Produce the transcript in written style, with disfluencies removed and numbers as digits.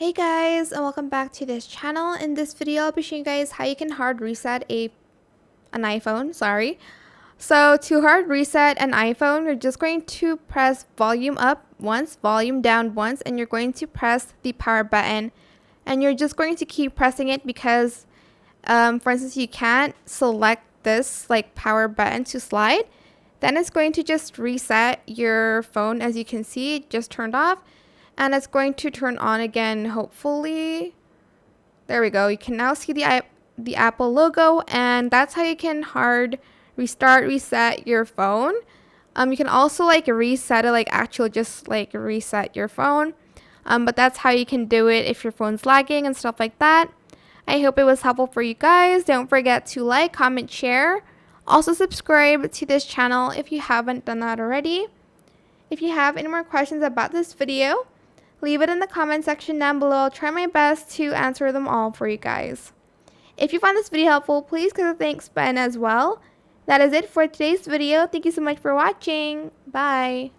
Hey guys, and welcome back to this channel. In this video, I'll be showing you guys how you can hard reset an iPhone. So to hard reset an iPhone, you're just going to press volume up once, volume down once, and you're going to press the power button. And you're just going to keep pressing it because, for instance, you can't select this like power button to slide. Then it's going to just reset your phone. As you can see, it just turned off. And it's going to turn on again, hopefully. There we go. You can now see the Apple logo, and that's how you can hard reset your phone. You can also like reset it, just like reset your phone. But that's how you can do it if your phone's lagging and stuff like that. I hope it was helpful for you guys. Don't forget to like, comment, share. Also subscribe to this channel if you haven't done that already. If you have any more questions about this video, leave it in the comment section down below. I'll try my best to answer them all for you guys. If you found this video helpful, please click the thanks button as well. That is it for today's video. Thank you so much for watching. Bye.